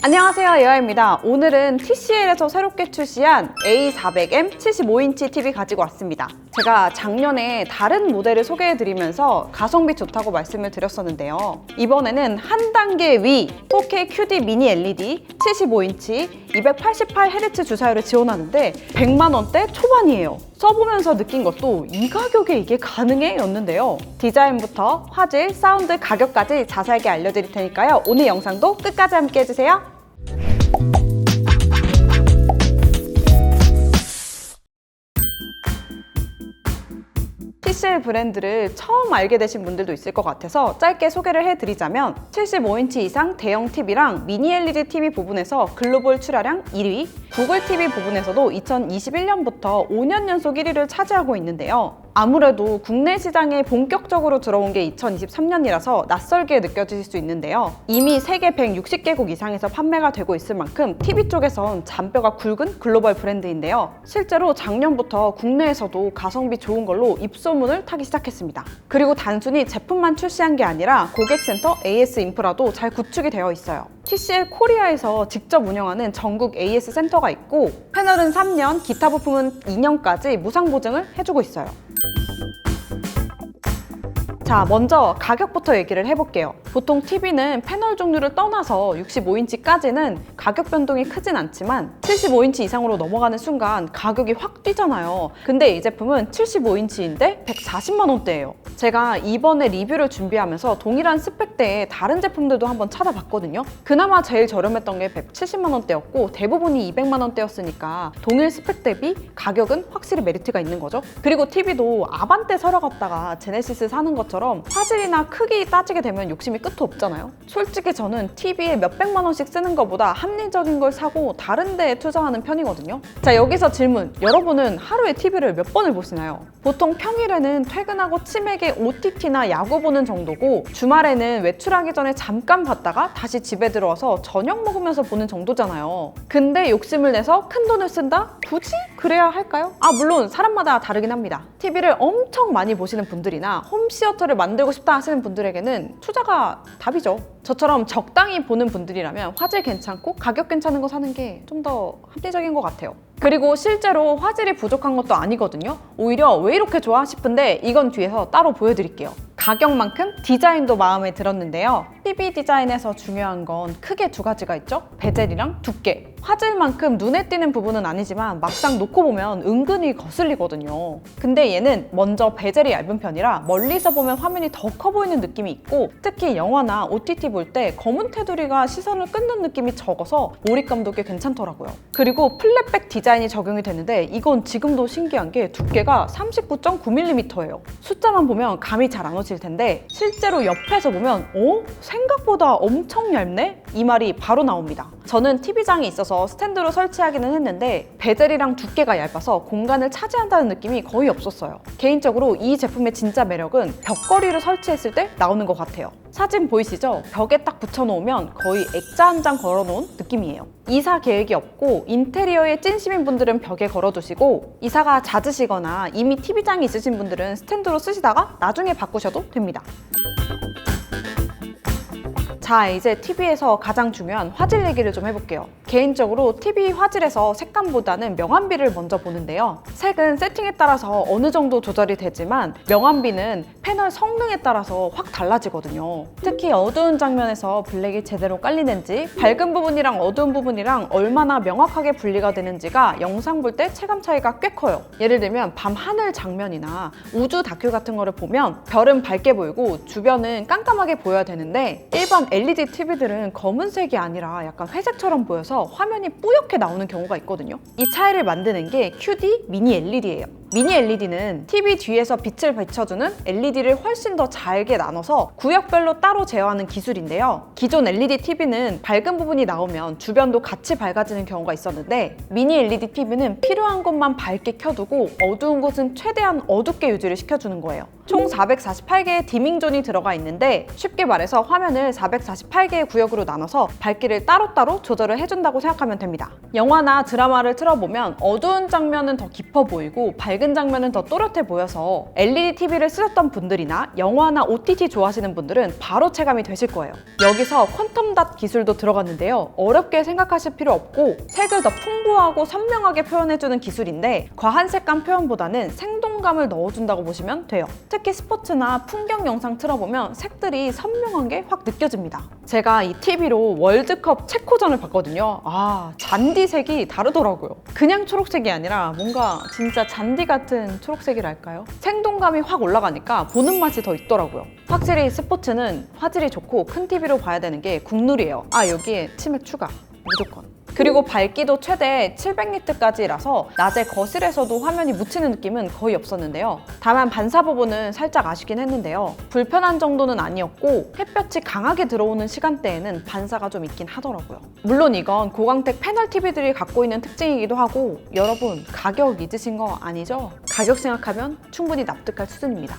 안녕하세요, 예아입니다. 오늘은 TCL에서 새롭게 출시한 A400M 75인치 TV 가지고 왔습니다. 제가 작년에 다른 모델을 소개해드리면서 가성비 좋다고 말씀을 드렸었는데요. 이번에는 한 단계 위 4K QD 미니 LED 75인치 288Hz 주사율을 지원하는데 100만 원대 초반이에요. 써보면서 느낀 것도 이 가격에 이게 가능해? 였는데요. 디자인부터 화질, 사운드, 가격까지 자세하게 알려드릴 테니까요. 오늘 영상도 끝까지 함께 해주세요. TCL 브랜드를 처음 알게 되신 분들도 있을 것 같아서 짧게 소개를 해드리자면 75인치 이상 대형 TV랑 미니 LED TV 부분에서 글로벌 출하량 1위, 구글 TV 부분에서도 2021년부터 5년 연속 1위를 차지하고 있는데요. 아무래도 국내 시장에 본격적으로 들어온 게 2023년이라서 낯설게 느껴지실 수 있는데요. 이미 세계 160개국 이상에서 판매가 되고 있을 만큼 TV 쪽에선 잔뼈가 굵은 글로벌 브랜드인데요. 실제로 작년부터 국내에서도 가성비 좋은 걸로 입소문을 타기 시작했습니다. 그리고 단순히 제품만 출시한 게 아니라 고객센터 AS 인프라도 잘 구축이 되어 있어요. TCL 코리아에서 직접 운영하는 전국 AS 센터가 있고 패널은 3년, 기타 부품은 2년까지 무상 보증을 해주고 있어요. 자, 먼저 가격부터 얘기를 해볼게요. 보통 TV는 패널 종류를 떠나서 65인치까지는 가격 변동이 크진 않지만 75인치 이상으로 넘어가는 순간 가격이 확 뛰잖아요. 근데 이 제품은 75인치인데 140만 원대예요. 제가 이번에 리뷰를 준비하면서 동일한 스펙대의 다른 제품들도 한번 찾아봤거든요. 그나마 제일 저렴했던 게 170만 원대였고 대부분이 200만 원대였으니까 동일 스펙 대비 가격은 확실히 메리트가 있는 거죠. 그리고 TV도 아반떼 사러 갔다가 제네시스 사는 것처럼 화질이나 크기 따지게 되면 욕심이 끝도 없잖아요. 솔직히 저는 TV에 몇백만 원씩 쓰는 것보다 합리적인 걸 사고 다른 데에 투자하는 편이거든요. 자, 여기서 질문. 여러분은 하루에 TV를 몇 번을 보시나요? 보통 평일에는 퇴근하고 치맥에 OTT나 야구 보는 정도고 주말에는 외출하기 전에 잠깐 봤다가 다시 집에 들어와서 저녁 먹으면서 보는 정도잖아요. 근데 욕심을 내서 큰 돈을 쓴다? 굳이 그래야 할까요? 물론 사람마다 다르긴 합니다. TV를 엄청 많이 보시는 분들이나 홈시어터를 만들고 싶다 하시는 분들에게는 투자가 답이죠. 저처럼 적당히 보는 분들이라면 화질 괜찮고 가격 괜찮은 거 사는 게 좀 더 합리적인 것 같아요. 그리고 실제로 화질이 부족한 것도 아니거든요. 오히려 왜 이렇게 좋아 싶은데 이건 뒤에서 따로 보여드릴게요. 가격만큼 디자인도 마음에 들었는데요. TV 디자인에서 중요한 건 크게 두 가지가 있죠. 베젤이랑 두께. 화질만큼 눈에 띄는 부분은 아니지만 막상 놓고 보면 은근히 거슬리거든요. 근데 얘는 먼저 베젤이 얇은 편이라 멀리서 보면 화면이 더 커 보이는 느낌이 있고 특히 영화나 OTT 볼 때 검은 테두리가 시선을 끊는 느낌이 적어서 몰입감도 꽤 괜찮더라고요. 그리고 플랫백 디자인이 적용이 되는데 이건 지금도 신기한 게 두께가 39.9mm예요. 숫자만 보면 감이 잘 안 오실 텐데 실제로 옆에서 보면 생각보다 엄청 얇네? 이 말이 바로 나옵니다. 저는 TV장에 있어서 스탠드로 설치하기는 했는데 베젤이랑 두께가 얇아서 공간을 차지한다는 느낌이 거의 없었어요. 개인적으로 이 제품의 진짜 매력은 벽걸이를 설치했을 때 나오는 것 같아요. 사진 보이시죠? 벽에 딱 붙여놓으면 거의 액자 한 장 걸어놓은 느낌이에요. 이사 계획이 없고 인테리어에 찐심인 분들은 벽에 걸어두시고 이사가 잦으시거나 이미 TV장이 있으신 분들은 스탠드로 쓰시다가 나중에 바꾸셔도 됩니다. 자, 이제 TV에서 가장 중요한 화질 얘기를 좀 해볼게요. 개인적으로 TV 화질에서 색감보다는 명암비를 먼저 보는데요. 색은 세팅에 따라서 어느 정도 조절이 되지만 명암비는 패널 성능에 따라서 확 달라지거든요. 특히 어두운 장면에서 블랙이 제대로 깔리는지 밝은 부분이랑 어두운 부분이랑 얼마나 명확하게 분리가 되는지가 영상 볼 때 체감 차이가 꽤 커요. 예를 들면 밤 하늘 장면이나 우주 다큐 같은 거를 보면 별은 밝게 보이고 주변은 깜깜하게 보여야 되는데 일반 LED TV들은 검은색이 아니라 약간 회색처럼 보여서 화면이 뿌옇게 나오는 경우가 있거든요. 이 차이를 만드는 게 QD 미니 LED예요. 미니 LED는 TV 뒤에서 빛을 비춰주는 LED를 훨씬 더 잘게 나눠서 구역별로 따로 제어하는 기술인데요. 기존 LED TV는 밝은 부분이 나오면 주변도 같이 밝아지는 경우가 있었는데 미니 LED TV는 필요한 곳만 밝게 켜두고 어두운 곳은 최대한 어둡게 유지를 시켜주는 거예요. 총 448개의 디밍존이 들어가 있는데 쉽게 말해서 화면을 448개의 구역으로 나눠서 밝기를 따로따로 조절을 해준다고 생각하면 됩니다. 영화나 드라마를 틀어보면 어두운 장면은 더 깊어 보이고 밝은 밝은 장면은 더 또렷해 보여서 LED TV를 쓰셨던 분들이나 영화나 OTT 좋아하시는 분들은 바로 체감이 되실 거예요. 여기서 퀀텀 닷 기술도 들어갔는데요. 어렵게 생각하실 필요 없고 색을 더 풍부하고 선명하게 표현해주는 기술인데 과한 색감 표현보다는 생동감을 넣어준다고 보시면 돼요. 특히 스포츠나 풍경 영상 틀어보면 색들이 선명한 게 확 느껴집니다. 제가 이 TV로 월드컵 체코전을 봤거든요. 잔디색이 다르더라고요. 그냥 초록색이 아니라 뭔가 진짜 잔디 같은 초록색이랄까요? 생동감이 확 올라가니까 보는 맛이 더 있더라고요. 확실히 스포츠는 화질이 좋고 큰 TV로 봐야 되는 게 국룰이에요. 여기에 치맥 추가 무조건. 그리고 밝기도 최대 700니트까지라서 낮에 거실에서도 화면이 묻히는 느낌은 거의 없었는데요. 다만 반사 부분은 살짝 아쉽긴 했는데요. 불편한 정도는 아니었고 햇볕이 강하게 들어오는 시간대에는 반사가 좀 있긴 하더라고요. 물론 이건 고광택 패널 TV들이 갖고 있는 특징이기도 하고 여러분 가격 잊으신 거 아니죠? 가격 생각하면 충분히 납득할 수준입니다.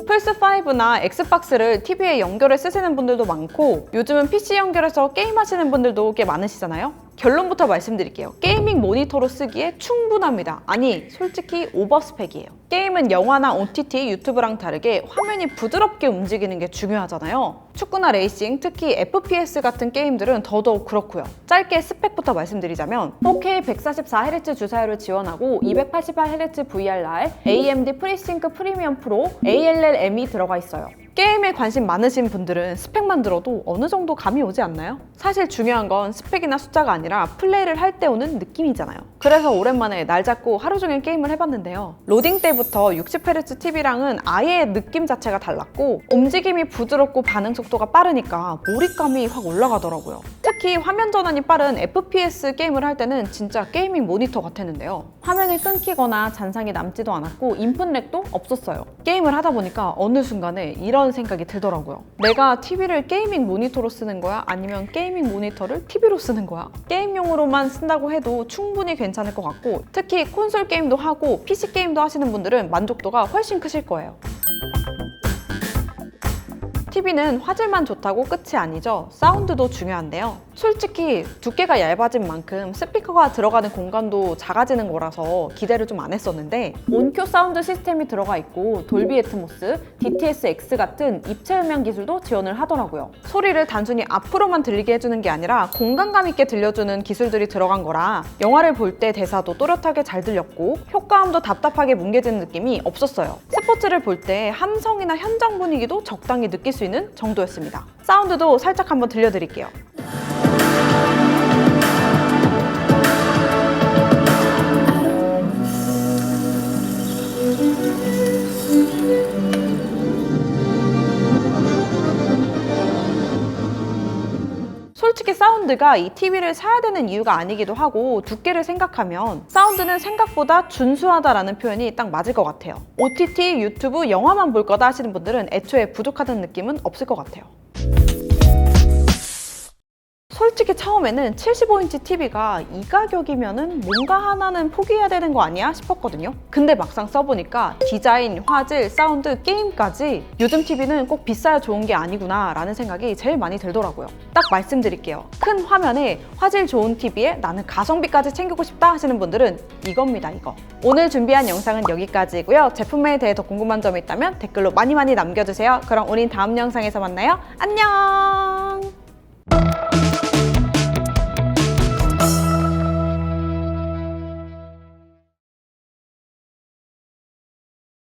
플스5나 엑스박스를 TV에 연결해 쓰시는 분들도 많고 요즘은 PC 연결해서 게임하시는 분들도 꽤 많으시잖아요? 결론부터 말씀드릴게요. 게이밍 모니터로 쓰기에 충분합니다. 아니, 솔직히 오버스펙이에요. 게임은 영화나 OTT, 유튜브랑 다르게 화면이 부드럽게 움직이는 게 중요하잖아요. 축구나 레이싱, 특히 FPS 같은 게임들은 더더욱 그렇고요. 짧게 스펙부터 말씀드리자면 4K 144Hz 주사율을 지원하고 288Hz VRR, AMD FreeSync 프리미엄 프로, ALLM이 들어가 있어요. 게임에 관심 많으신 분들은 스펙만 들어도 어느 정도 감이 오지 않나요? 사실 중요한 건 스펙이나 숫자가 아니라 플레이를 할 때 오는 느낌이잖아요. 그래서 오랜만에 날 잡고 하루 종일 게임을 해봤는데요. 로딩 때부터 60Hz TV랑은 아예 느낌 자체가 달랐고 움직임이 부드럽고 반응 속도가 빠르니까 몰입감이 확 올라가더라고요. 특히 화면 전환이 빠른 FPS 게임을 할 때는 진짜 게이밍 모니터 같았는데요. 화면이 끊기거나 잔상이 남지도 않았고 인풋 렉도 없었어요. 게임을 하다 보니까 어느 순간에 이런 생각이 들더라고요. 내가 TV를 게이밍 모니터로 쓰는 거야? 아니면 게이밍 모니터를 TV로 쓰는 거야? 게임용으로만 쓴다고 해도 충분히 괜찮을 것 같고 특히 콘솔 게임도 하고 PC 게임도 하시는 분들은 만족도가 훨씬 크실 거예요. TV는 화질만 좋다고 끝이 아니죠. 사운드도 중요한데요. 솔직히 두께가 얇아진 만큼 스피커가 들어가는 공간도 작아지는 거라서 기대를 좀 안 했었는데 온큐 사운드 시스템이 들어가 있고 돌비 애트모스, DTS-X 같은 입체 음향 기술도 지원을 하더라고요. 소리를 단순히 앞으로만 들리게 해주는 게 아니라 공간감 있게 들려주는 기술들이 들어간 거라 영화를 볼 때 대사도 또렷하게 잘 들렸고 효과음도 답답하게 뭉개지는 느낌이 없었어요. 스포츠를 볼 때 함성이나 현장 분위기도 적당히 느낄 수 있는 정도였습니다. 사운드도 살짝 한번 들려드릴게요. 솔직히 사운드가 이 TV를 사야 되는 이유가 아니기도 하고 두께를 생각하면 사운드는 생각보다 준수하다라는 표현이 딱 맞을 것 같아요. OTT, 유튜브, 영화만 볼 거다 하시는 분들은 애초에 부족하다는 느낌은 없을 것 같아요. 솔직히 처음에는 75인치 TV가 이 가격이면은 뭔가 하나는 포기해야 되는 거 아니야 싶었거든요. 근데 막상 써보니까 디자인, 화질, 사운드, 게임까지 요즘 TV는 꼭 비싸야 좋은 게 아니구나 라는 생각이 제일 많이 들더라고요. 딱 말씀드릴게요. 큰 화면에 화질 좋은 TV에 나는 가성비까지 챙기고 싶다 하시는 분들은 이겁니다, 이거. 오늘 준비한 영상은 여기까지고요. 제품에 대해 더 궁금한 점이 있다면 댓글로 많이 남겨주세요. 그럼 우린 다음 영상에서 만나요. 안녕!